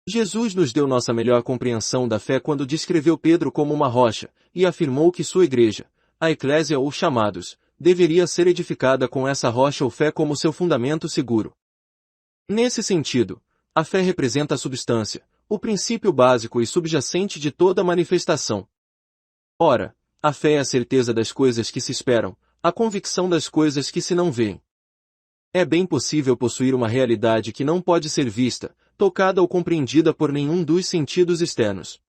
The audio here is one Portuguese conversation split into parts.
Jesus nos deu nossa melhor compreensão da fé quando descreveu Pedro como uma rocha, e afirmou que sua igreja, a eclésia ou chamados, deveria ser edificada com essa rocha ou fé como seu fundamento seguro. Nesse sentido, a fé representa a substância, o princípio básico e subjacente de toda manifestação. Ora, a fé é a certeza das coisas que se esperam, a convicção das coisas que se não veem. É bem possível possuir uma realidade que não pode ser vista, tocada ou compreendida por nenhum dos sentidos externos.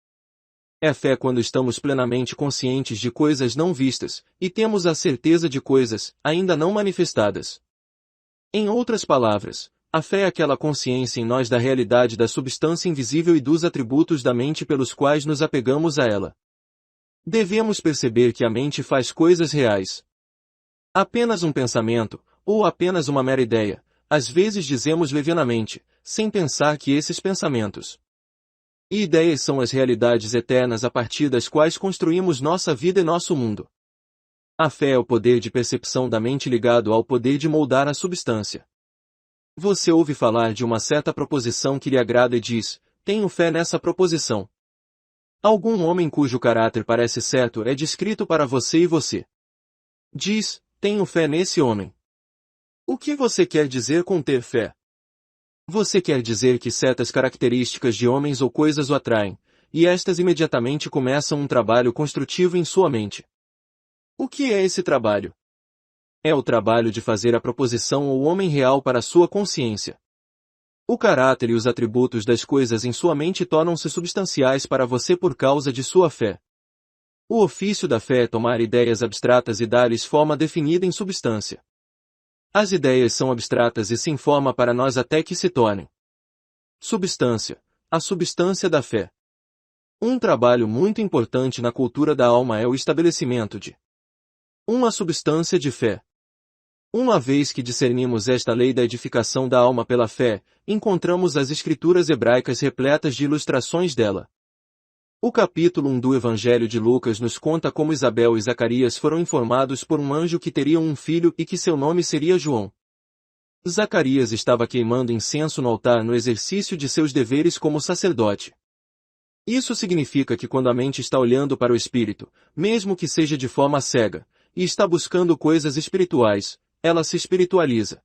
É fé quando estamos plenamente conscientes de coisas não vistas, e temos a certeza de coisas ainda não manifestadas. Em outras palavras, a fé é aquela consciência em nós da realidade da substância invisível e dos atributos da mente pelos quais nos apegamos a ela. Devemos perceber que a mente faz coisas reais. Apenas um pensamento, ou apenas uma mera ideia, às vezes dizemos levianamente, sem pensar que esses pensamentos e ideias são as realidades eternas a partir das quais construímos nossa vida e nosso mundo. A fé é o poder de percepção da mente ligado ao poder de moldar a substância. Você ouve falar de uma certa proposição que lhe agrada e diz, tenho fé nessa proposição. Algum homem cujo caráter parece certo é descrito para você e você diz, tenho fé nesse homem. O que você quer dizer com ter fé? Você quer dizer que certas características de homens ou coisas o atraem, e estas imediatamente começam um trabalho construtivo em sua mente. O que é esse trabalho? É o trabalho de fazer a proposição ao homem real para sua consciência. O caráter e os atributos das coisas em sua mente tornam-se substanciais para você por causa de sua fé. O ofício da fé é tomar ideias abstratas e dar-lhes forma definida em substância. As ideias são abstratas e sem forma para nós até que se tornem substância, a substância da fé. Um trabalho muito importante na cultura da alma é o estabelecimento de uma substância de fé. Uma vez que discernimos esta lei da edificação da alma pela fé, encontramos as escrituras hebraicas repletas de ilustrações dela. O capítulo 1 do Evangelho de Lucas nos conta como Isabel e Zacarias foram informados por um anjo que teriam um filho e que seu nome seria João. Zacarias estava queimando incenso no altar no exercício de seus deveres como sacerdote. Isso significa que quando a mente está olhando para o espírito, mesmo que seja de forma cega, e está buscando coisas espirituais, ela se espiritualiza.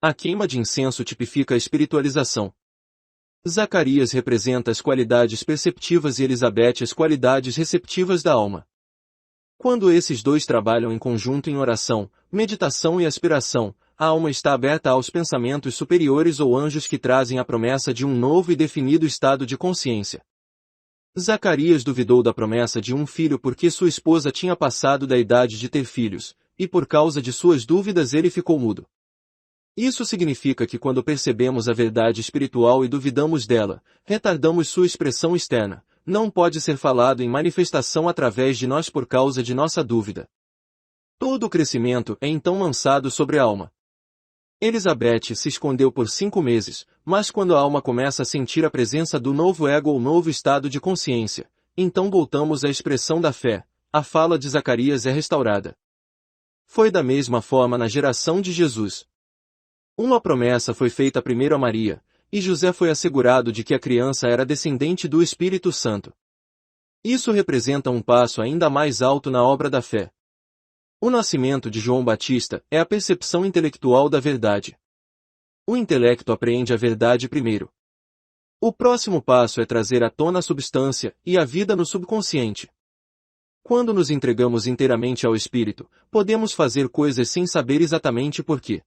A queima de incenso tipifica a espiritualização. Zacarias representa as qualidades perceptivas e Elizabeth as qualidades receptivas da alma. Quando esses dois trabalham em conjunto em oração, meditação e aspiração, a alma está aberta aos pensamentos superiores ou anjos que trazem a promessa de um novo e definido estado de consciência. Zacarias duvidou da promessa de um filho porque sua esposa tinha passado da idade de ter filhos, e por causa de suas dúvidas ele ficou mudo. Isso significa que quando percebemos a verdade espiritual e duvidamos dela, retardamos sua expressão externa, não pode ser falado em manifestação através de nós por causa de nossa dúvida. Todo o crescimento é então lançado sobre a alma. Elizabeth se escondeu por 5 meses, mas quando a alma começa a sentir a presença do novo ego ou novo estado de consciência, então voltamos à expressão da fé, a fala de Zacarias é restaurada. Foi da mesma forma na geração de Jesus. Uma promessa foi feita primeiro a Maria, e José foi assegurado de que a criança era descendente do Espírito Santo. Isso representa um passo ainda mais alto na obra da fé. O nascimento de João Batista é a percepção intelectual da verdade. O intelecto apreende a verdade primeiro. O próximo passo é trazer à tona a substância e a vida no subconsciente. Quando nos entregamos inteiramente ao Espírito, podemos fazer coisas sem saber exatamente por quê.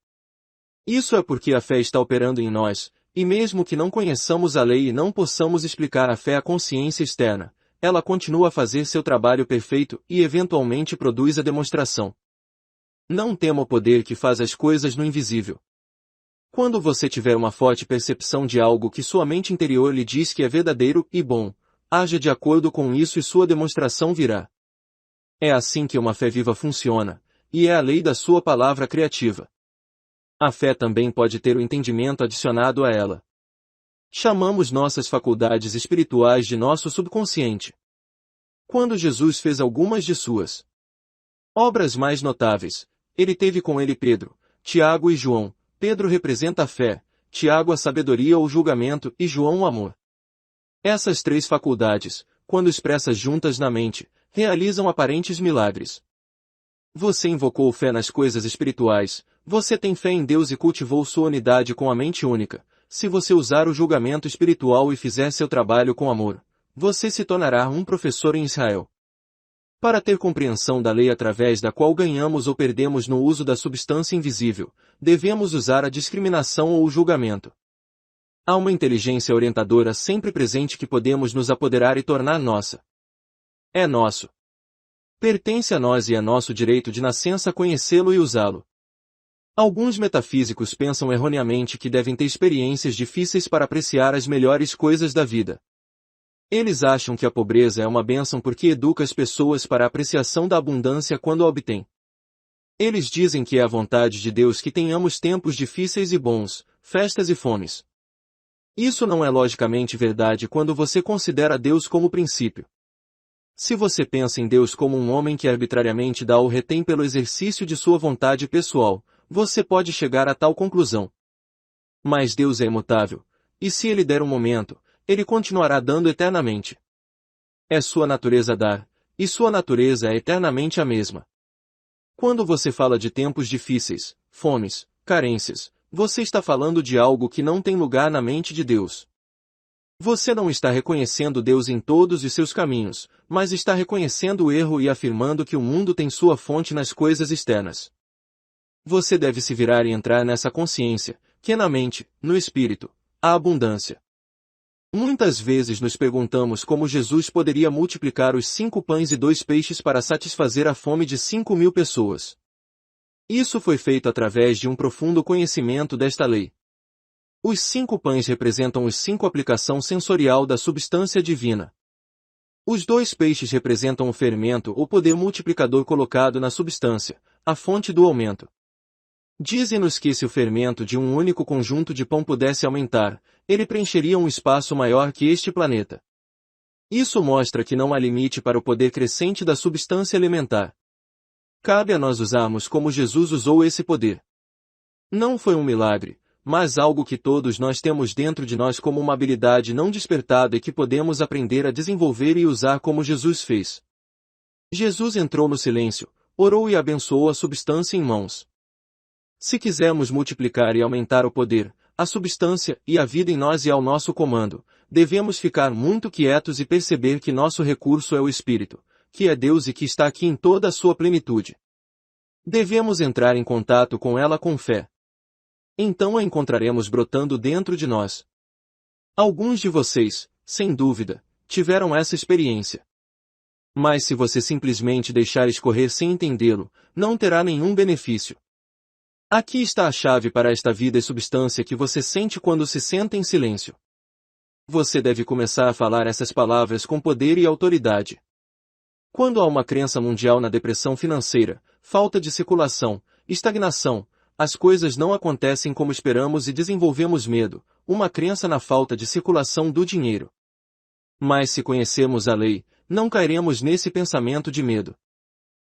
Isso é porque a fé está operando em nós, e mesmo que não conheçamos a lei e não possamos explicar a fé à consciência externa, ela continua a fazer seu trabalho perfeito e eventualmente produz a demonstração. Não tema o poder que faz as coisas no invisível. Quando você tiver uma forte percepção de algo que sua mente interior lhe diz que é verdadeiro e bom, haja de acordo com isso e sua demonstração virá. É assim que uma fé viva funciona, e é a lei da sua palavra criativa. A fé também pode ter o entendimento adicionado a ela. Chamamos nossas faculdades espirituais de nosso subconsciente. Quando Jesus fez algumas de suas obras mais notáveis, ele teve com ele Pedro, Tiago e João. Pedro representa a fé, Tiago a sabedoria ou julgamento e João o amor. Essas três faculdades, quando expressas juntas na mente, realizam aparentes milagres. Você invocou fé nas coisas espirituais, você tem fé em Deus e cultivou sua unidade com a mente única. Se você usar o julgamento espiritual e fizer seu trabalho com amor, você se tornará um professor em Israel. Para ter compreensão da lei através da qual ganhamos ou perdemos no uso da substância invisível, devemos usar a discriminação ou o julgamento. Há uma inteligência orientadora sempre presente que podemos nos apoderar e tornar nossa. É nosso. Pertence a nós e é nosso direito de nascença conhecê-lo e usá-lo. Alguns metafísicos pensam erroneamente que devem ter experiências difíceis para apreciar as melhores coisas da vida. Eles acham que a pobreza é uma bênção porque educa as pessoas para a apreciação da abundância quando a obtêm. Eles dizem que é a vontade de Deus que tenhamos tempos difíceis e bons, festas e fomes. Isso não é logicamente verdade quando você considera Deus como princípio. Se você pensa em Deus como um homem que arbitrariamente dá ou retém pelo exercício de sua vontade pessoal, você pode chegar a tal conclusão. Mas Deus é imutável, e se Ele der um momento, Ele continuará dando eternamente. É sua natureza dar, e sua natureza é eternamente a mesma. Quando você fala de tempos difíceis, fomes, carências, você está falando de algo que não tem lugar na mente de Deus. Você não está reconhecendo Deus em todos os seus caminhos, mas está reconhecendo o erro e afirmando que o mundo tem sua fonte nas coisas externas. Você deve se virar e entrar nessa consciência, que é na mente, no espírito, a abundância. Muitas vezes nos perguntamos como Jesus poderia multiplicar os 5 pães e 2 peixes para satisfazer a fome de 5.000 pessoas. Isso foi feito através de um profundo conhecimento desta lei. Os 5 pães representam os 5 aplicação sensorial da substância divina. Os 2 peixes representam o fermento ou poder multiplicador colocado na substância, a fonte do aumento. Dizem-nos que se o fermento de um único conjunto de pão pudesse aumentar, ele preencheria um espaço maior que este planeta. Isso mostra que não há limite para o poder crescente da substância elementar. Cabe a nós usarmos como Jesus usou esse poder. Não foi um milagre, mas algo que todos nós temos dentro de nós como uma habilidade não despertada e que podemos aprender a desenvolver e usar como Jesus fez. Jesus entrou no silêncio, orou e abençoou a substância em mãos. Se quisermos multiplicar e aumentar o poder, a substância e a vida em nós e ao nosso comando, devemos ficar muito quietos e perceber que nosso recurso é o Espírito, que é Deus e que está aqui em toda a sua plenitude. Devemos entrar em contato com ela com fé. Então a encontraremos brotando dentro de nós. Alguns de vocês, sem dúvida, tiveram essa experiência. Mas se você simplesmente deixar escorrer sem entendê-lo, não terá nenhum benefício. Aqui está a chave para esta vida e substância que você sente quando se senta em silêncio. Você deve começar a falar essas palavras com poder e autoridade. Quando há uma crença mundial na depressão financeira, falta de circulação, estagnação, as coisas não acontecem como esperamos e desenvolvemos medo, uma crença na falta de circulação do dinheiro. Mas se conhecermos a lei, não cairemos nesse pensamento de medo.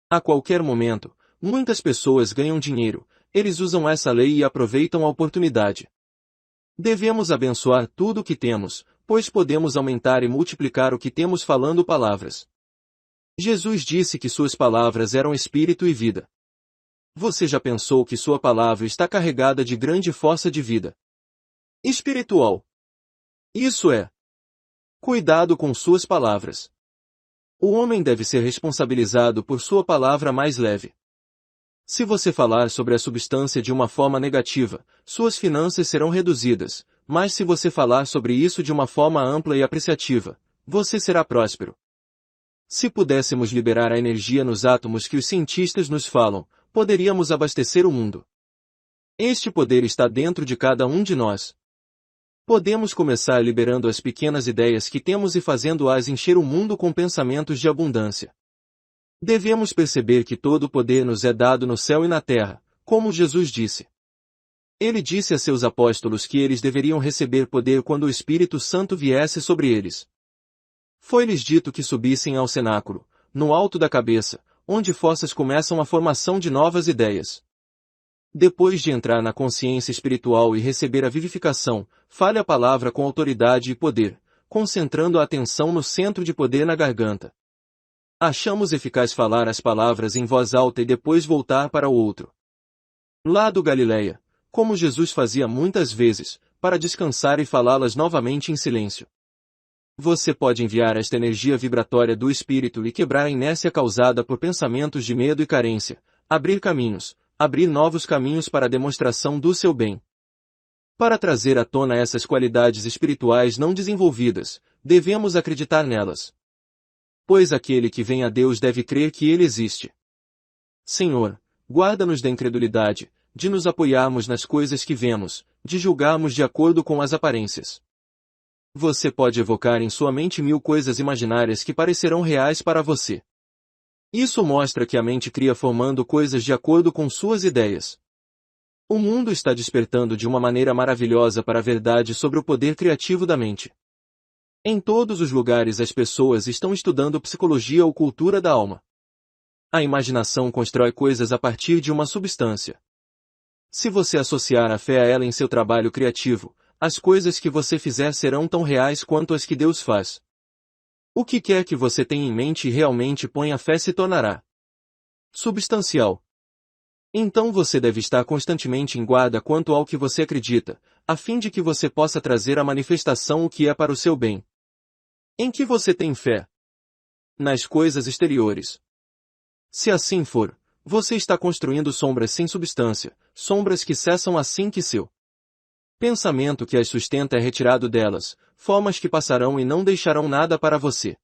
A qualquer momento, muitas pessoas ganham dinheiro, eles usam essa lei e aproveitam a oportunidade. Devemos abençoar tudo o que temos, pois podemos aumentar e multiplicar o que temos falando palavras. Jesus disse que suas palavras eram espírito e vida. Você já pensou que sua palavra está carregada de grande força de vida espiritual? Isso é. Cuidado com suas palavras. O homem deve ser responsabilizado por sua palavra mais leve. Se você falar sobre a substância de uma forma negativa, suas finanças serão reduzidas, mas se você falar sobre isso de uma forma ampla e apreciativa, você será próspero. Se pudéssemos liberar a energia nos átomos que os cientistas nos falam, poderíamos abastecer o mundo. Este poder está dentro de cada um de nós. Podemos começar liberando as pequenas ideias que temos e fazendo-as encher o mundo com pensamentos de abundância. Devemos perceber que todo o poder nos é dado no céu e na terra, como Jesus disse. Ele disse a seus apóstolos que eles deveriam receber poder quando o Espírito Santo viesse sobre eles. Foi-lhes dito que subissem ao cenáculo, no alto da cabeça, onde forças começam a formação de novas ideias. Depois de entrar na consciência espiritual e receber a vivificação, fale a palavra com autoridade e poder, concentrando a atenção no centro de poder na garganta. Achamos eficaz falar as palavras em voz alta e depois voltar para o outro lado Galileia, como Jesus fazia muitas vezes, para descansar e falá-las novamente em silêncio. Você pode enviar esta energia vibratória do espírito e quebrar a inércia causada por pensamentos de medo e carência, abrir novos caminhos para a demonstração do seu bem. Para trazer à tona essas qualidades espirituais não desenvolvidas, devemos acreditar nelas. Pois aquele que vem a Deus deve crer que Ele existe. Senhor, guarda-nos da incredulidade, de nos apoiarmos nas coisas que vemos, de julgarmos de acordo com as aparências. Você pode evocar em sua mente 1000 coisas imaginárias que parecerão reais para você. Isso mostra que a mente cria formando coisas de acordo com suas ideias. O mundo está despertando de uma maneira maravilhosa para a verdade sobre o poder criativo da mente. Em todos os lugares as pessoas estão estudando psicologia ou cultura da alma. A imaginação constrói coisas a partir de uma substância. Se você associar a fé a ela em seu trabalho criativo, as coisas que você fizer serão tão reais quanto as que Deus faz. O que quer que você tenha em mente e realmente ponha fé se tornará substancial. Então você deve estar constantemente em guarda quanto ao que você acredita, a fim de que você possa trazer à manifestação o que é para o seu bem. Em que você tem fé? Nas coisas exteriores. Se assim for, você está construindo sombras sem substância, sombras que cessam assim que seu pensamento que as sustenta é retirado delas, formas que passarão e não deixarão nada para você.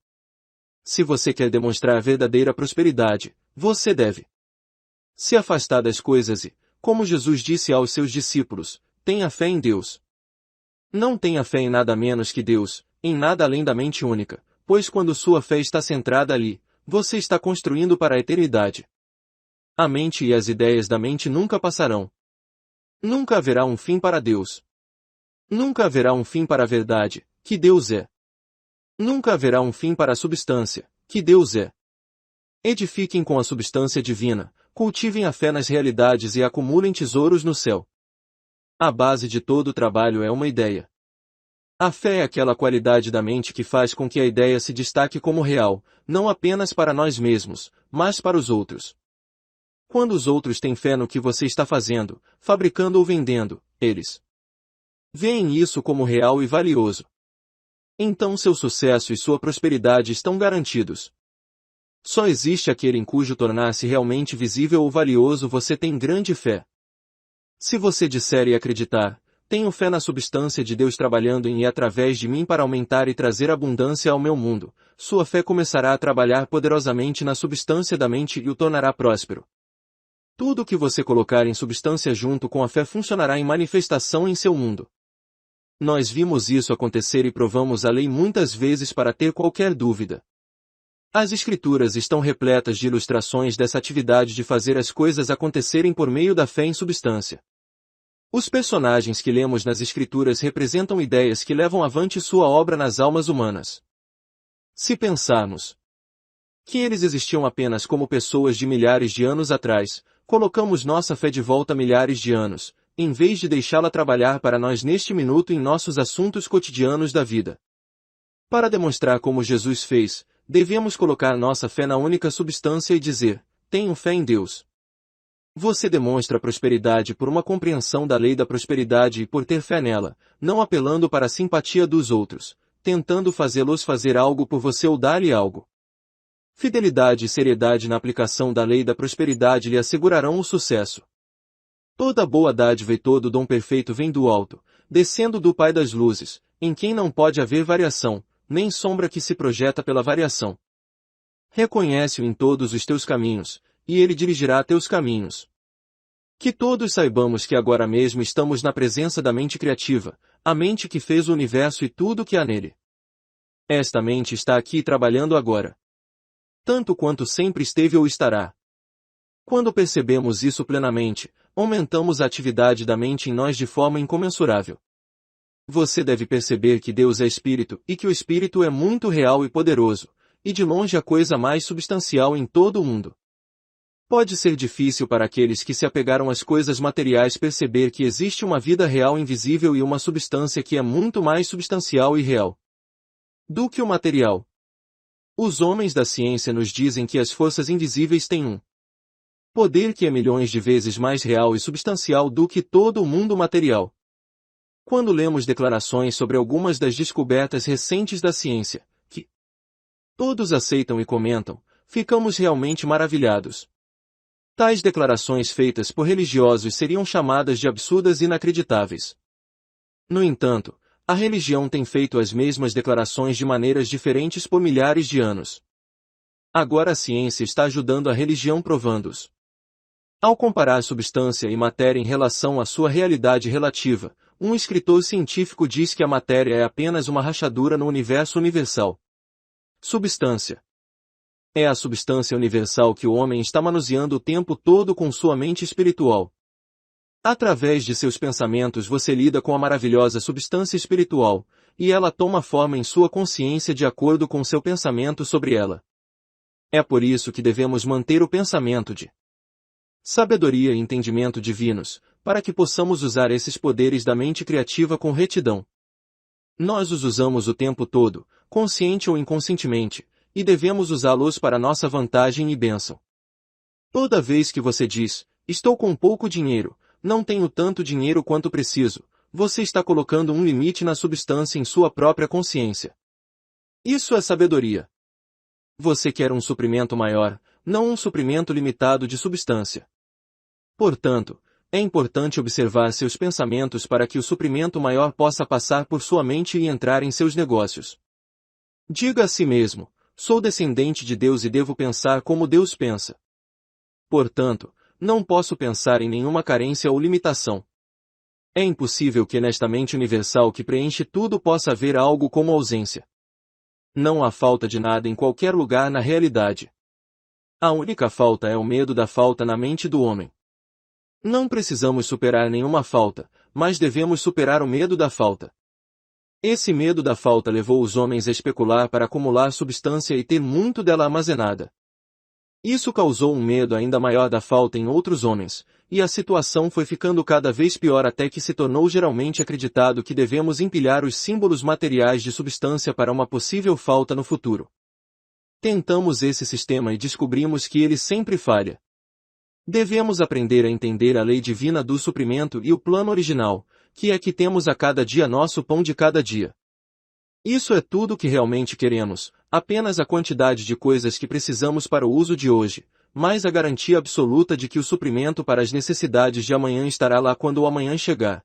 Se você quer demonstrar a verdadeira prosperidade, você deve se afastar das coisas e, como Jesus disse aos seus discípulos, tenha fé em Deus. Não tenha fé em nada menos que Deus, em nada além da mente única, pois quando sua fé está centrada ali, você está construindo para a eternidade. A mente e as ideias da mente nunca passarão. Nunca haverá um fim para Deus. Nunca haverá um fim para a verdade, que Deus é. Nunca haverá um fim para a substância, que Deus é. Edifiquem com a substância divina, cultivem a fé nas realidades e acumulem tesouros no céu. A base de todo o trabalho é uma ideia. A fé é aquela qualidade da mente que faz com que a ideia se destaque como real, não apenas para nós mesmos, mas para os outros. Quando os outros têm fé no que você está fazendo, fabricando ou vendendo, eles veem isso como real e valioso. Então seu sucesso e sua prosperidade estão garantidos. Só existe aquele em cujo tornar-se realmente visível ou valioso você tem grande fé. Se você disser e acreditar, tenho fé na substância de Deus trabalhando em e através de mim para aumentar e trazer abundância ao meu mundo, sua fé começará a trabalhar poderosamente na substância da mente e o tornará próspero. Tudo o que você colocar em substância junto com a fé funcionará em manifestação em seu mundo. Nós vimos isso acontecer e provamos a lei muitas vezes para ter qualquer dúvida. As Escrituras estão repletas de ilustrações dessa atividade de fazer as coisas acontecerem por meio da fé em substância. Os personagens que lemos nas Escrituras representam ideias que levam avante sua obra nas almas humanas. Se pensarmos que eles existiam apenas como pessoas de milhares de anos atrás, colocamos nossa fé de volta milhares de anos, em vez de deixá-la trabalhar para nós neste minuto em nossos assuntos cotidianos da vida. Para demonstrar como Jesus fez, devemos colocar nossa fé na única substância e dizer, tenho fé em Deus. Você demonstra prosperidade por uma compreensão da lei da prosperidade e por ter fé nela, não apelando para a simpatia dos outros, tentando fazê-los fazer algo por você ou dar-lhe algo. Fidelidade e seriedade na aplicação da lei da prosperidade lhe assegurarão o sucesso. Toda boa dádiva e todo dom perfeito vem do alto, descendo do Pai das luzes, em quem não pode haver variação, nem sombra que se projeta pela variação. Reconhece-o em todos os teus caminhos, e ele dirigirá teus caminhos. Que todos saibamos que agora mesmo estamos na presença da mente criativa, a mente que fez o universo e tudo o que há nele. Esta mente está aqui trabalhando agora. Tanto quanto sempre esteve ou estará. Quando percebemos isso plenamente, aumentamos a atividade da mente em nós de forma incomensurável. Você deve perceber que Deus é Espírito e que o Espírito é muito real e poderoso, e de longe a coisa mais substancial em todo o mundo. Pode ser difícil para aqueles que se apegaram às coisas materiais perceber que existe uma vida real invisível e uma substância que é muito mais substancial e real. do que o material. Os homens da ciência nos dizem que as forças invisíveis têm um poder que é milhões de vezes mais real e substancial do que todo o mundo material. Quando lemos declarações sobre algumas das descobertas recentes da ciência, que todos aceitam e comentam, ficamos realmente maravilhados. Tais declarações feitas por religiosos seriam chamadas de absurdas e inacreditáveis. No entanto, a religião tem feito as mesmas declarações de maneiras diferentes por milhares de anos. Agora a ciência está ajudando a religião provando-os. Ao comparar substância e matéria em relação à sua realidade relativa, um escritor científico diz que a matéria é apenas uma rachadura no universo universal. Substância é a substância universal que o homem está manuseando o tempo todo com sua mente espiritual. Através de seus pensamentos você lida com a maravilhosa substância espiritual, e ela toma forma em sua consciência de acordo com seu pensamento sobre ela. É por isso que devemos manter o pensamento de sabedoria e entendimento divinos, para que possamos usar esses poderes da mente criativa com retidão. Nós os usamos o tempo todo, consciente ou inconscientemente, e devemos usá-los para nossa vantagem e bênção. Toda vez que você diz, estou com pouco dinheiro, não tenho tanto dinheiro quanto preciso, você está colocando um limite na substância em sua própria consciência. Isso é sabedoria. Você quer um suprimento maior, não um suprimento limitado de substância. Portanto, é importante observar seus pensamentos para que o suprimento maior possa passar por sua mente e entrar em seus negócios. Diga a si mesmo, sou descendente de Deus e devo pensar como Deus pensa. Portanto, não posso pensar em nenhuma carência ou limitação. É impossível que nesta mente universal que preenche tudo possa haver algo como ausência. Não há falta de nada em qualquer lugar na realidade. A única falta é o medo da falta na mente do homem. Não precisamos superar nenhuma falta, mas devemos superar o medo da falta. Esse medo da falta levou os homens a especular para acumular substância e ter muito dela armazenada. Isso causou um medo ainda maior da falta em outros homens, e a situação foi ficando cada vez pior até que se tornou geralmente acreditado que devemos empilhar os símbolos materiais de substância para uma possível falta no futuro. Tentamos esse sistema e descobrimos que ele sempre falha. Devemos aprender a entender a lei divina do suprimento e o plano original, que é que temos a cada dia nosso pão de cada dia. Isso é tudo o que realmente queremos, apenas a quantidade de coisas que precisamos para o uso de hoje, mais a garantia absoluta de que o suprimento para as necessidades de amanhã estará lá quando o amanhã chegar.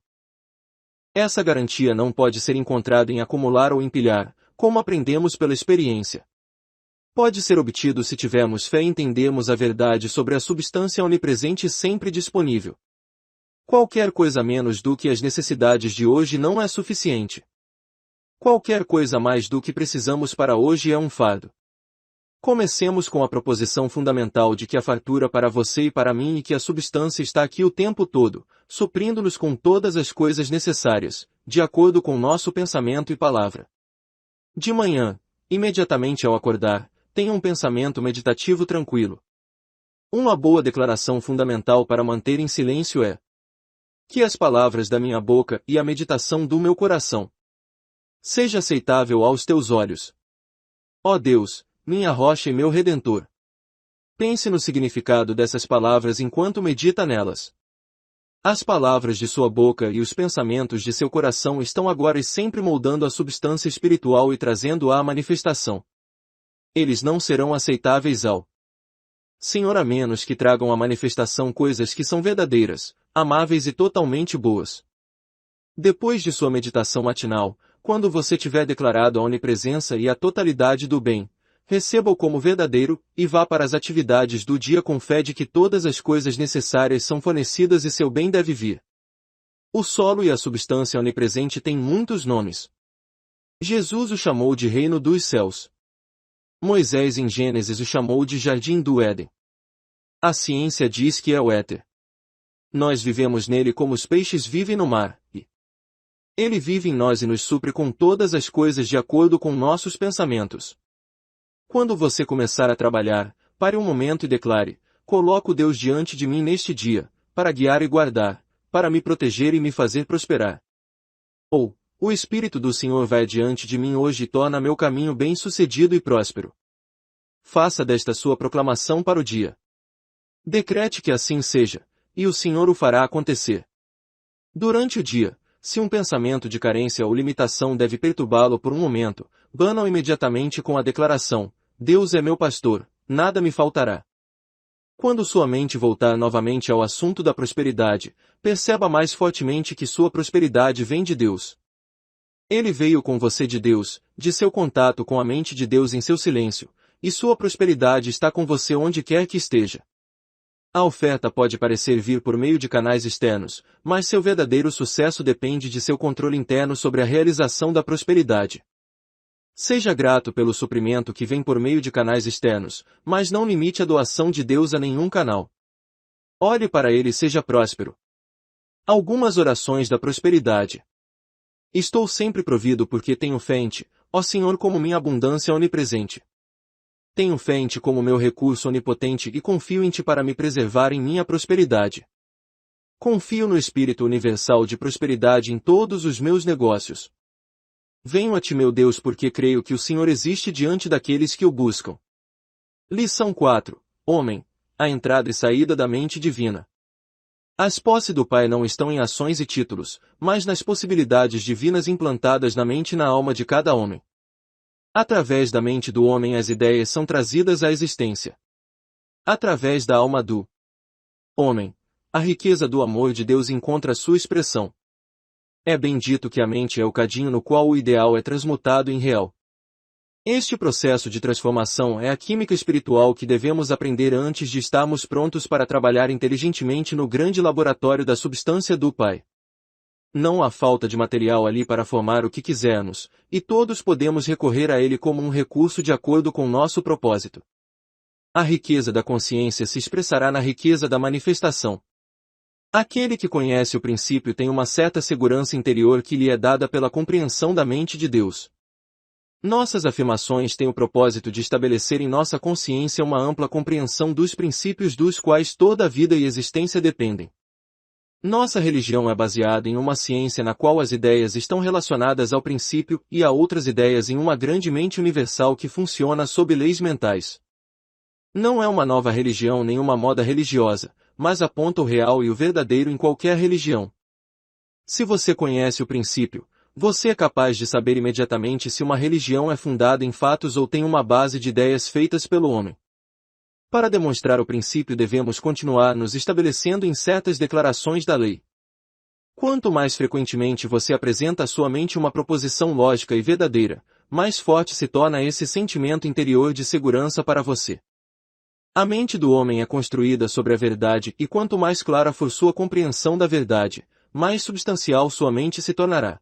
Essa garantia não pode ser encontrada em acumular ou empilhar, como aprendemos pela experiência. Pode ser obtido se tivermos fé e entendermos a verdade sobre a substância onipresente sempre disponível. Qualquer coisa menos do que as necessidades de hoje não é suficiente. Qualquer coisa mais do que precisamos para hoje é um fardo. Comecemos com a proposição fundamental de que a fartura para você e para mim e que a substância está aqui o tempo todo, suprindo-nos com todas as coisas necessárias, de acordo com nosso pensamento e palavra. De manhã, imediatamente ao acordar, tenha um pensamento meditativo tranquilo. Uma boa declaração fundamental para manter em silêncio é: que as palavras da minha boca e a meditação do meu coração seja aceitável aos teus olhos. Ó Deus, minha rocha e meu redentor. Pense no significado dessas palavras enquanto medita nelas. As palavras de sua boca e os pensamentos de seu coração estão agora e sempre moldando a substância espiritual e trazendo-a à manifestação. Eles não serão aceitáveis ao Senhor a menos que tragam à manifestação coisas que são verdadeiras, amáveis e totalmente boas. Depois de sua meditação matinal, quando você tiver declarado a onipresença e a totalidade do bem, receba-o como verdadeiro, e vá para as atividades do dia com fé de que todas as coisas necessárias são fornecidas e seu bem deve vir. O solo e a substância onipresente têm muitos nomes. Jesus o chamou de reino dos céus. Moisés em Gênesis o chamou de jardim do Éden. A ciência diz que é o éter. Nós vivemos nele como os peixes vivem no mar, e ele vive em nós e nos supre com todas as coisas de acordo com nossos pensamentos. Quando você começar a trabalhar, pare um momento e declare: coloco Deus diante de mim neste dia, para guiar e guardar, para me proteger e me fazer prosperar. Ou, O Espírito do Senhor vai diante de mim hoje e torna meu caminho bem-sucedido e próspero. Faça desta sua proclamação para o dia. Decrete que assim seja, e o Senhor o fará acontecer. Durante o dia, se um pensamento de carência ou limitação deve perturbá-lo por um momento, bana-o imediatamente com a declaração: Deus é meu pastor, nada me faltará. Quando sua mente voltar novamente ao assunto da prosperidade, perceba mais fortemente que sua prosperidade vem de Deus. Ele veio com você de Deus, de seu contato com a mente de Deus em seu silêncio, e sua prosperidade está com você onde quer que esteja. A oferta pode parecer vir por meio de canais externos, mas seu verdadeiro sucesso depende de seu controle interno sobre a realização da prosperidade. Seja grato pelo suprimento que vem por meio de canais externos, mas não limite a doação de Deus a nenhum canal. Olhe para ele e seja próspero. Algumas orações da prosperidade. Estou sempre provido porque tenho fé em Ti, ó Senhor, como minha abundância onipresente. Tenho fé em Ti como meu recurso onipotente e confio em Ti para me preservar em minha prosperidade. Confio no Espírito universal de prosperidade em todos os meus negócios. Venho a Ti, meu Deus, porque creio que o Senhor existe diante daqueles que o buscam. Lição 4. Homem, a entrada e saída da mente divina. As posses do Pai não estão em ações e títulos, mas nas possibilidades divinas implantadas na mente e na alma de cada homem. Através da mente do homem as ideias são trazidas à existência. Através da alma do homem, a riqueza do amor de Deus encontra sua expressão. É bem dito que a mente é o cadinho no qual o ideal é transmutado em real. Este processo de transformação é a química espiritual que devemos aprender antes de estarmos prontos para trabalhar inteligentemente no grande laboratório da substância do Pai. Não há falta de material ali para formar o que quisermos, e todos podemos recorrer a ele como um recurso de acordo com nosso propósito. A riqueza da consciência se expressará na riqueza da manifestação. Aquele que conhece o princípio tem uma certa segurança interior que lhe é dada pela compreensão da mente de Deus. Nossas afirmações têm o propósito de estabelecer em nossa consciência uma ampla compreensão dos princípios dos quais toda a vida e existência dependem. Nossa religião é baseada em uma ciência na qual as ideias estão relacionadas ao princípio e a outras ideias em uma grande mente universal que funciona sob leis mentais. Não é uma nova religião nem uma moda religiosa, mas aponta o real e o verdadeiro em qualquer religião. Se você conhece o princípio, você é capaz de saber imediatamente se uma religião é fundada em fatos ou tem uma base de ideias feitas pelo homem. Para demonstrar o princípio devemos continuar nos estabelecendo em certas declarações da lei. Quanto mais frequentemente você apresenta à sua mente uma proposição lógica e verdadeira, mais forte se torna esse sentimento interior de segurança para você. A mente do homem é construída sobre a verdade e quanto mais clara for sua compreensão da verdade, mais substancial sua mente se tornará.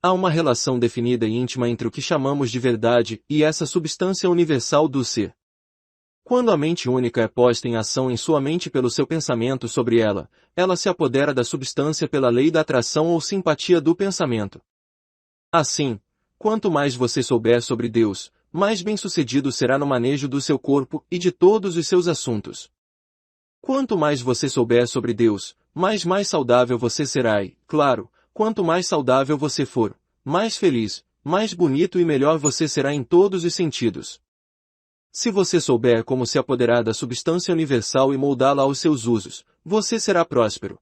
Há uma relação definida e íntima entre o que chamamos de verdade e essa substância universal do ser. Quando a mente única é posta em ação em sua mente pelo seu pensamento sobre ela, ela se apodera da substância pela lei da atração ou simpatia do pensamento. Assim, quanto mais você souber sobre Deus, mais bem-sucedido será no manejo do seu corpo e de todos os seus assuntos. Quanto mais você souber sobre Deus, mais saudável você será e, claro, quanto mais saudável você for, mais feliz, mais bonito e melhor você será em todos os sentidos. Se você souber como se apoderar da substância universal e moldá-la aos seus usos, você será próspero.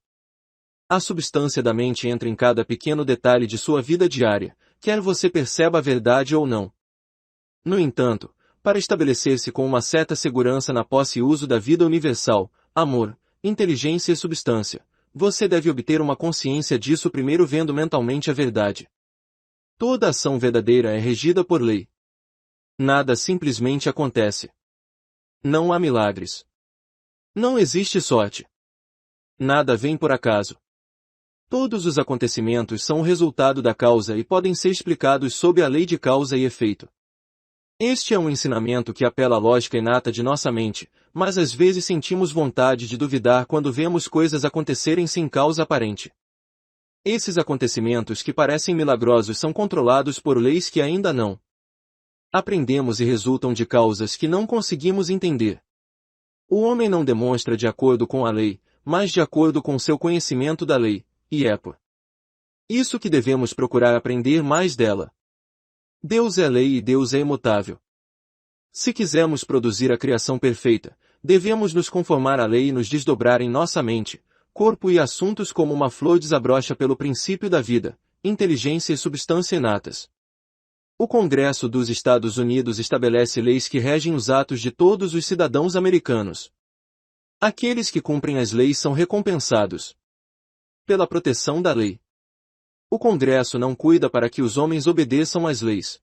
A substância da mente entra em cada pequeno detalhe de sua vida diária, quer você perceba a verdade ou não. No entanto, para estabelecer-se com uma certa segurança na posse e uso da vida universal, amor, inteligência e substância, você deve obter uma consciência disso primeiro vendo mentalmente a verdade. Toda ação verdadeira é regida por lei. Nada simplesmente acontece. Não há milagres. Não existe sorte. Nada vem por acaso. Todos os acontecimentos são o resultado da causa e podem ser explicados sob a lei de causa e efeito. Este é um ensinamento que apela à lógica inata de nossa mente, mas às vezes sentimos vontade de duvidar quando vemos coisas acontecerem sem causa aparente. Esses acontecimentos que parecem milagrosos são controlados por leis que ainda não aprendemos e resultam de causas que não conseguimos entender. O homem não demonstra de acordo com a lei, mas de acordo com seu conhecimento da lei, e é por Isso que devemos procurar aprender mais dela. Deus é lei e Deus é imutável. Se quisermos produzir a criação perfeita, devemos nos conformar à lei e nos desdobrar em nossa mente, corpo e assuntos como uma flor desabrocha pelo princípio da vida, inteligência e substância inatas. O Congresso dos Estados Unidos estabelece leis que regem os atos de todos os cidadãos americanos. Aqueles que cumprem as leis são recompensados pela proteção da lei. O Congresso não cuida para que os homens obedeçam às leis.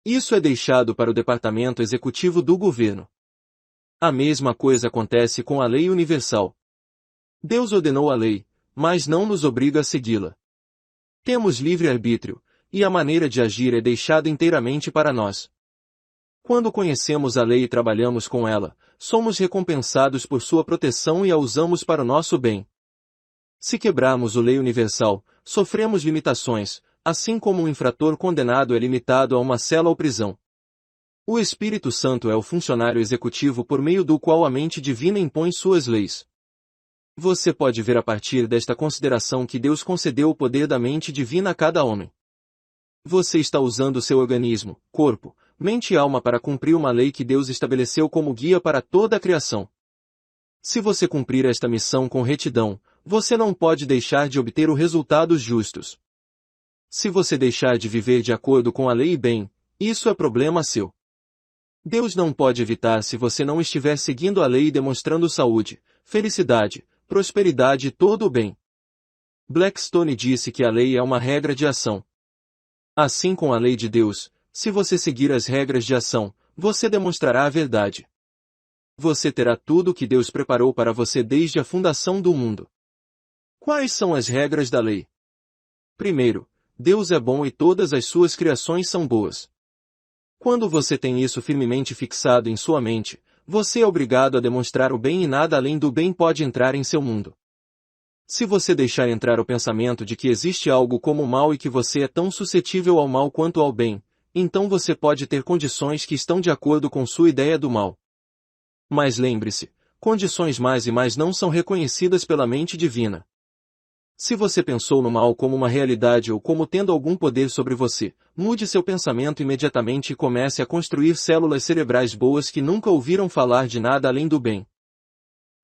Isso é deixado para o Departamento Executivo do Governo. A mesma coisa acontece com a lei universal. Deus ordenou a lei, mas não nos obriga a segui-la. Temos livre-arbítrio, e a maneira de agir é deixada inteiramente para nós. Quando conhecemos a lei e trabalhamos com ela, somos recompensados por sua proteção e a usamos para o nosso bem. Se quebrarmos a lei universal, sofremos limitações, assim como um infrator condenado é limitado a uma cela ou prisão. O Espírito Santo é o funcionário executivo por meio do qual a mente divina impõe suas leis. Você pode ver a partir desta consideração que Deus concedeu o poder da mente divina a cada homem. Você está usando seu organismo, corpo, mente e alma para cumprir uma lei que Deus estabeleceu como guia para toda a criação. Se você cumprir esta missão com retidão, você não pode deixar de obter os resultados justos. Se você deixar de viver de acordo com a lei e bem, isso é problema seu. Deus não pode evitar se você não estiver seguindo a lei e demonstrando saúde, felicidade, prosperidade e todo o bem. Blackstone disse que a lei é uma regra de ação. Assim com a lei de Deus, se você seguir as regras de ação, você demonstrará a verdade. Você terá tudo o que Deus preparou para você desde a fundação do mundo. Quais são as regras da lei? Primeiro, Deus é bom e todas as suas criações são boas. Quando você tem isso firmemente fixado em sua mente, você é obrigado a demonstrar o bem e nada além do bem pode entrar em seu mundo. Se você deixar entrar o pensamento de que existe algo como o mal e que você é tão suscetível ao mal quanto ao bem, então você pode ter condições que estão de acordo com sua ideia do mal. Mas lembre-se, condições mais e mais não são reconhecidas pela mente divina. Se você pensou no mal como uma realidade ou como tendo algum poder sobre você, mude seu pensamento imediatamente e comece a construir células cerebrais boas que nunca ouviram falar de nada além do bem.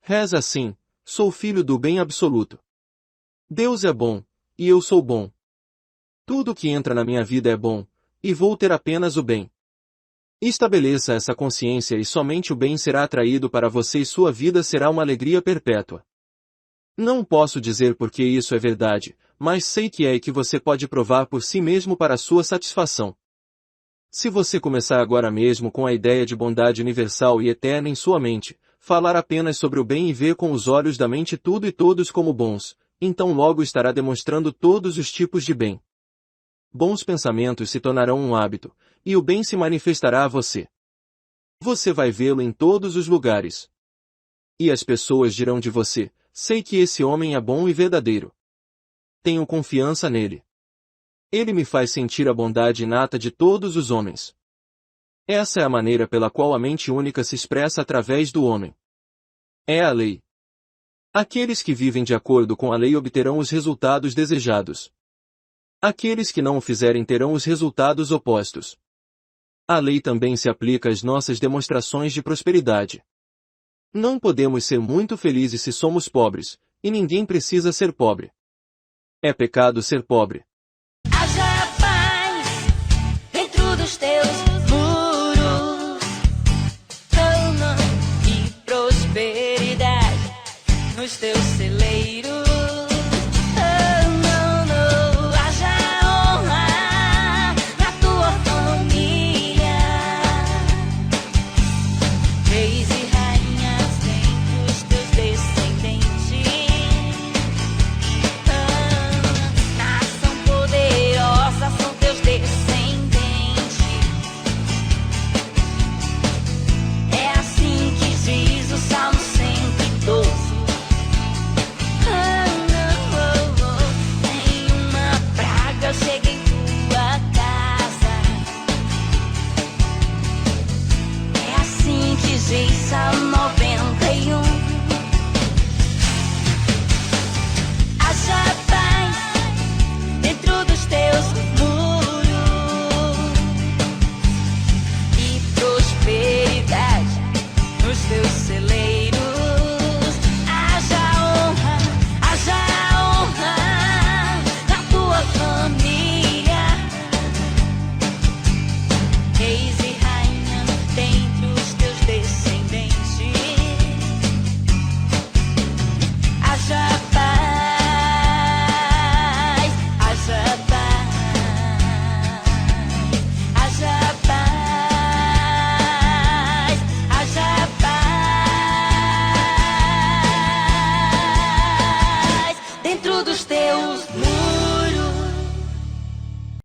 Reza assim: sou filho do bem absoluto. Deus é bom, e eu sou bom. Tudo que entra na minha vida é bom, e vou ter apenas o bem. Estabeleça essa consciência e somente o bem será atraído para você e sua vida será uma alegria perpétua. Não posso dizer porque isso é verdade, mas sei que é e que você pode provar por si mesmo para sua satisfação. Se você começar agora mesmo com a ideia de bondade universal e eterna em sua mente, falar apenas sobre o bem e ver com os olhos da mente tudo e todos como bons, então logo estará demonstrando todos os tipos de bem. Bons pensamentos se tornarão um hábito, e o bem se manifestará a você. Você vai vê-lo em todos os lugares. E as pessoas dirão de você: sei que esse homem é bom e verdadeiro. Tenho confiança nele. Ele me faz sentir a bondade inata de todos os homens. Essa é a maneira pela qual a mente única se expressa através do homem. É a lei. Aqueles que vivem de acordo com a lei obterão os resultados desejados. Aqueles que não o fizerem terão os resultados opostos. A lei também se aplica às nossas demonstrações de prosperidade. Não podemos ser muito felizes se somos pobres, e ninguém precisa ser pobre. É pecado ser pobre. Haja paz dentro dos teus